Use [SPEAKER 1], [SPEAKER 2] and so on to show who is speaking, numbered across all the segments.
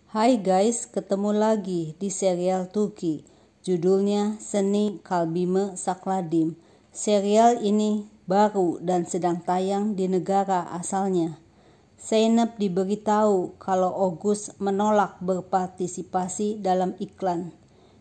[SPEAKER 1] Hai guys, ketemu lagi di serial Turki. Judulnya Seni Kalbime Sakladim. Serial ini baru dan sedang tayang di negara asalnya. Zeynep diberitahu kalau Ogus menolak berpartisipasi dalam iklan.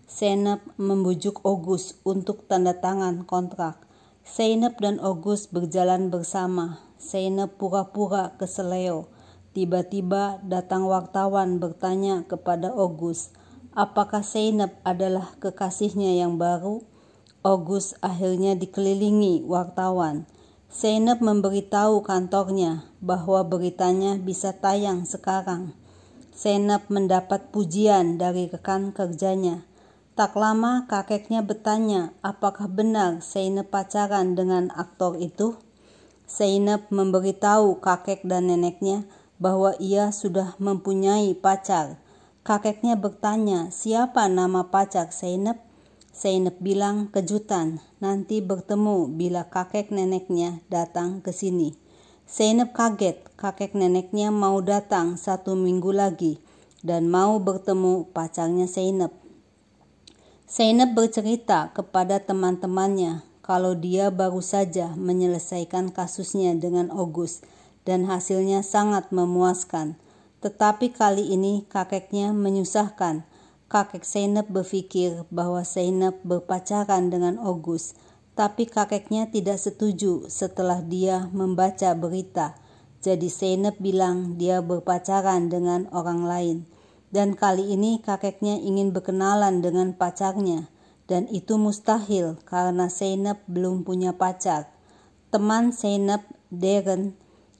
[SPEAKER 1] Zeynep membujuk Ogus untuk tanda tangan kontrak. Zeynep dan Ogus berjalan bersama. Zeynep pura-pura keseleo. Tiba-tiba datang wartawan bertanya kepada Ogus, apakah Zeynep adalah kekasihnya yang baru? Ogus akhirnya dikelilingi wartawan. Zeynep memberitahu kantornya bahwa beritanya bisa tayang sekarang. Zeynep mendapat pujian dari rekan kerjanya. Tak lama kakeknya bertanya apakah benar Zeynep pacaran dengan aktor itu. Zeynep memberitahu kakek dan neneknya bahwa ia sudah mempunyai pacar. Kakeknya bertanya, siapa nama pacar Zeynep? Zeynep bilang kejutan, nanti bertemu bila kakek neneknya datang ke sini. Zeynep kaget, kakek neneknya mau datang 1 minggu lagi dan mau bertemu pacarnya Zeynep. Zeynep bercerita kepada teman-temannya kalau dia baru saja menyelesaikan kasusnya dengan Ogus dan hasilnya sangat memuaskan. Tetapi kali ini kakeknya menyusahkan. Kakek Zeynep berpikir bahwa Zeynep berpacaran dengan Ogus, tapi kakeknya tidak setuju setelah dia membaca berita. Jadi Zeynep bilang dia berpacaran dengan orang lain. Dan kali ini kakeknya ingin berkenalan dengan pacarnya. Dan itu mustahil karena Zeynep belum punya pacar. Teman Zeynep, Deren,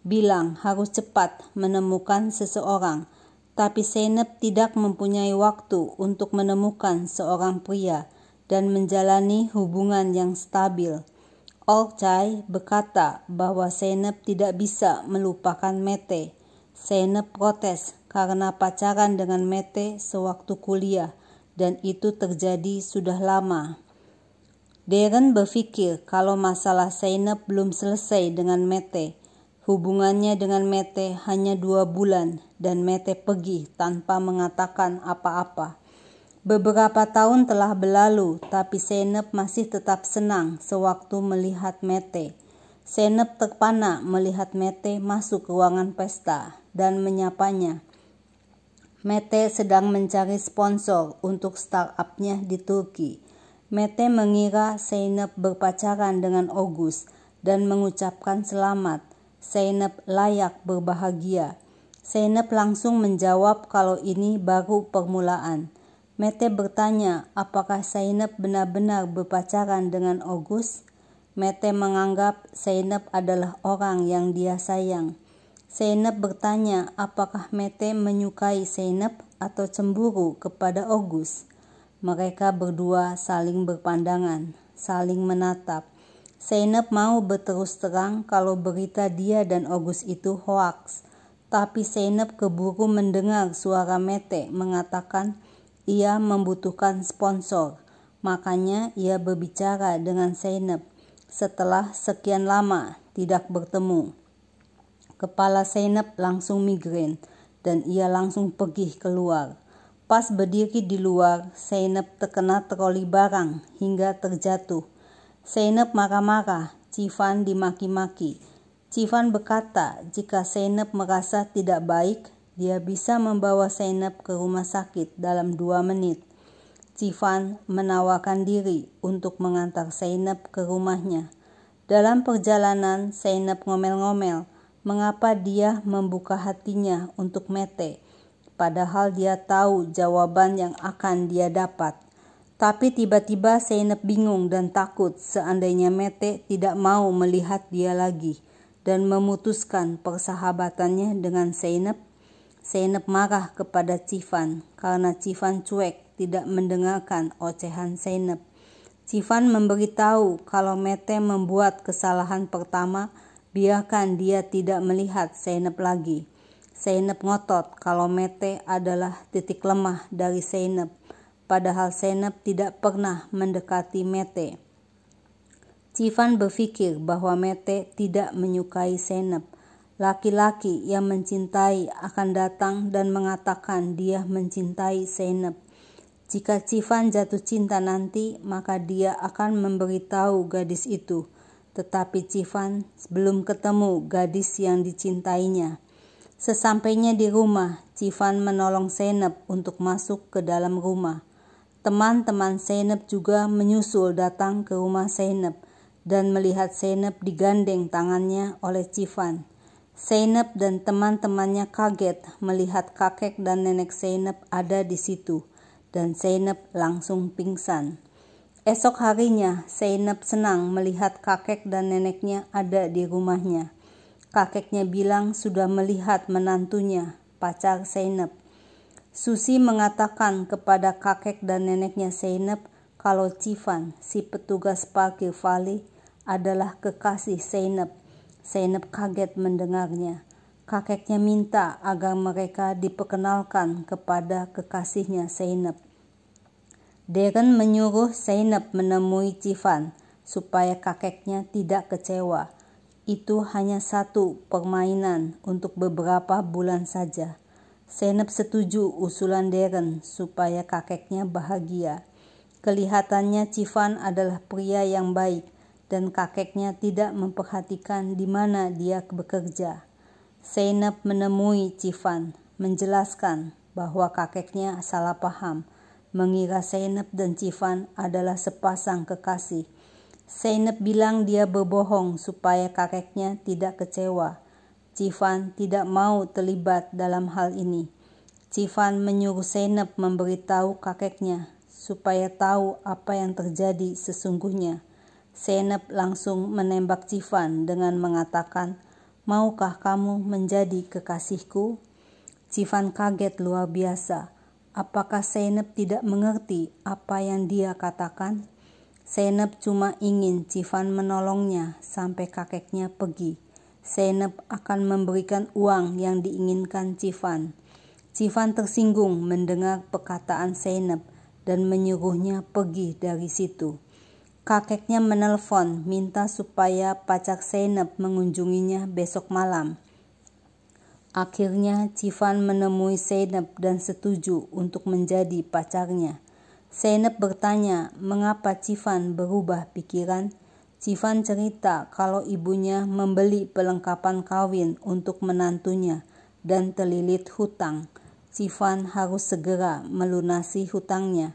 [SPEAKER 1] bilang harus cepat menemukan seseorang, tapi Zeynep tidak mempunyai waktu untuk menemukan seorang pria dan menjalani hubungan yang stabil. Olcay berkata bahwa Zeynep tidak bisa melupakan Mete. Zeynep protes karena pacaran dengan Mete sewaktu kuliah dan itu terjadi sudah lama. Deren berpikir kalau masalah Zeynep belum selesai dengan Mete. Hubungannya dengan Mete hanya 2 bulan dan Mete pergi tanpa mengatakan apa-apa. Beberapa tahun telah berlalu tapi Zeynep masih tetap senang sewaktu melihat Mete. Zeynep terpana melihat Mete masuk ruangan pesta dan menyapanya. Mete sedang mencari sponsor untuk startupnya di Turki. Mete mengira Zeynep berpacaran dengan Ogus dan mengucapkan selamat. Zeynep layak berbahagia. Zeynep langsung menjawab kalau ini baru permulaan. Mete bertanya apakah Zeynep benar-benar berpacaran dengan Ogus. Mete menganggap Zeynep adalah orang yang dia sayang. Zeynep bertanya apakah Mete menyukai Zeynep atau cemburu kepada Ogus. Mereka berdua saling berpandangan, saling menatap. Zeynep mau berterus terang kalau berita dia dan Ogus itu hoaks. Tapi Zeynep keburu mendengar suara Mete mengatakan ia membutuhkan sponsor. Makanya ia berbicara dengan Zeynep setelah sekian lama tidak bertemu. Kepala Zeynep langsung migrain dan ia langsung pergi keluar. Pas berdiri di luar, Zeynep terkena troli barang hingga terjatuh. Zeynep marah-marah, Civan dimaki-maki. Civan berkata jika Zeynep merasa tidak baik, dia bisa membawa Zeynep ke rumah sakit dalam 2 menit. Civan menawarkan diri untuk mengantar Zeynep ke rumahnya. Dalam perjalanan, Zeynep ngomel-ngomel mengapa dia membuka hatinya untuk Mete, padahal dia tahu jawaban yang akan dia dapat. Tapi tiba-tiba Zeynep bingung dan takut seandainya Mete tidak mau melihat dia lagi dan memutuskan persahabatannya dengan Zeynep. Zeynep marah kepada Civan karena Civan cuek tidak mendengarkan ocehan Zeynep. Civan memberitahu kalau Mete membuat kesalahan pertama, biarkan dia tidak melihat Zeynep lagi. Zeynep ngotot kalau Mete adalah titik lemah dari Zeynep. Padahal Zeynep tidak pernah mendekati Mete. Civan berpikir bahwa Mete tidak menyukai Zeynep. Laki-laki yang mencintai akan datang dan mengatakan dia mencintai Zeynep. Jika Civan jatuh cinta nanti, maka dia akan memberitahu gadis itu. Tetapi Civan belum ketemu gadis yang dicintainya. Sesampainya di rumah, Civan menolong Zeynep untuk masuk ke dalam rumah. Teman-teman Zeynep juga menyusul datang ke rumah Zeynep dan melihat Zeynep digandeng tangannya oleh Civan. Zeynep dan teman-temannya kaget melihat kakek dan nenek Zeynep ada di situ, dan Zeynep langsung pingsan. Esok harinya, Zeynep senang melihat kakek dan neneknya ada di rumahnya. Kakeknya bilang sudah melihat menantunya, pacar Zeynep. Susi mengatakan kepada kakek dan neneknya Zeynep kalau Civan, si petugas parkir vali, adalah kekasih Zeynep. Zeynep kaget mendengarnya. Kakeknya minta agar mereka diperkenalkan kepada kekasihnya Zeynep. Darren menyuruh Zeynep menemui Civan supaya kakeknya tidak kecewa. Itu hanya satu permainan untuk beberapa bulan saja. Zeynep setuju usulan Darren supaya kakeknya bahagia. Kelihatannya Civan adalah pria yang baik dan kakeknya tidak memperhatikan di mana dia bekerja. Zeynep menemui Civan, menjelaskan bahwa kakeknya salah paham, mengira Zeynep dan Civan adalah sepasang kekasih. Zeynep bilang dia berbohong supaya kakeknya tidak kecewa. Civan tidak mau terlibat dalam hal ini. Civan menyuruh Zeynep memberitahu kakeknya supaya tahu apa yang terjadi sesungguhnya. Zeynep langsung menembak Civan dengan mengatakan, "Maukah kamu menjadi kekasihku?" Civan kaget luar biasa. Apakah Zeynep tidak mengerti apa yang dia katakan? Zeynep cuma ingin Civan menolongnya sampai kakeknya pergi. Zeynep akan memberikan uang yang diinginkan Civan. Civan tersinggung mendengar perkataan Zeynep dan menyuruhnya pergi dari situ. Kakeknya menelpon minta supaya pacar Zeynep mengunjunginya besok malam. Akhirnya Civan menemui Zeynep dan setuju untuk menjadi pacarnya. Zeynep bertanya mengapa Civan berubah pikiran. Civan cerita kalau ibunya membeli perlengkapan kawin untuk menantunya dan terlilit hutang. Civan harus segera melunasi hutangnya.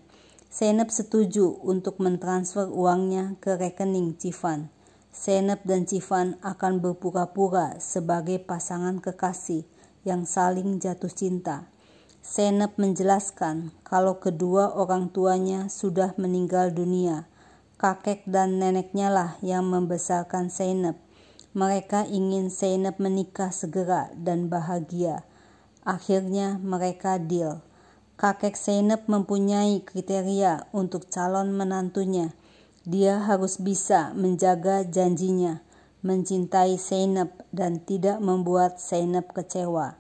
[SPEAKER 1] Zeynep setuju untuk mentransfer uangnya ke rekening Civan. Zeynep dan Civan akan berpura-pura sebagai pasangan kekasih yang saling jatuh cinta. Zeynep menjelaskan kalau kedua orang tuanya sudah meninggal dunia. Kakek dan neneknya lah yang membesarkan Zeynep. Mereka ingin Zeynep menikah segera dan bahagia. Akhirnya mereka deal. Kakek Zeynep mempunyai kriteria untuk calon menantunya. Dia harus bisa menjaga janjinya, mencintai Zeynep dan tidak membuat Zeynep kecewa.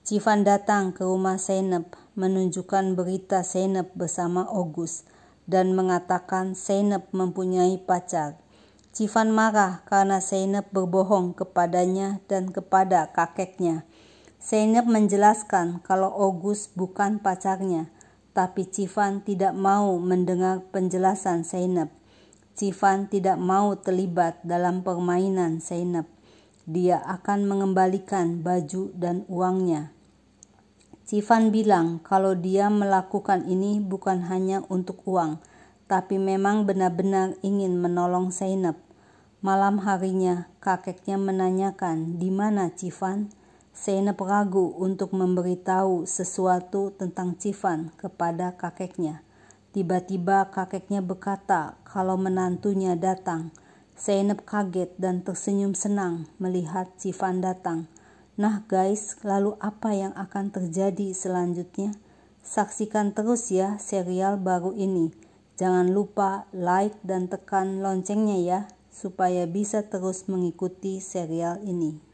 [SPEAKER 1] Civan datang ke rumah Zeynep, menunjukkan berita Zeynep bersama August dan mengatakan Zeynep mempunyai pacar. Civan marah karena Zeynep berbohong kepadanya dan kepada kakeknya. Zeynep menjelaskan kalau August bukan pacarnya, tapi Civan tidak mau mendengar penjelasan Zeynep. Civan tidak mau terlibat dalam permainan Zeynep. Dia akan mengembalikan baju dan uangnya. Civan bilang kalau dia melakukan ini bukan hanya untuk uang, tapi memang benar-benar ingin menolong Zeynep. Malam harinya, kakeknya menanyakan di mana Civan. Zeynep ragu untuk memberitahu sesuatu tentang Civan kepada kakeknya. Tiba-tiba kakeknya berkata kalau menantunya datang. Zeynep kaget dan tersenyum senang melihat Civan datang. Nah guys, lalu apa yang akan terjadi selanjutnya? Saksikan terus ya serial baru ini. Jangan lupa like dan tekan loncengnya ya, supaya bisa terus mengikuti serial ini.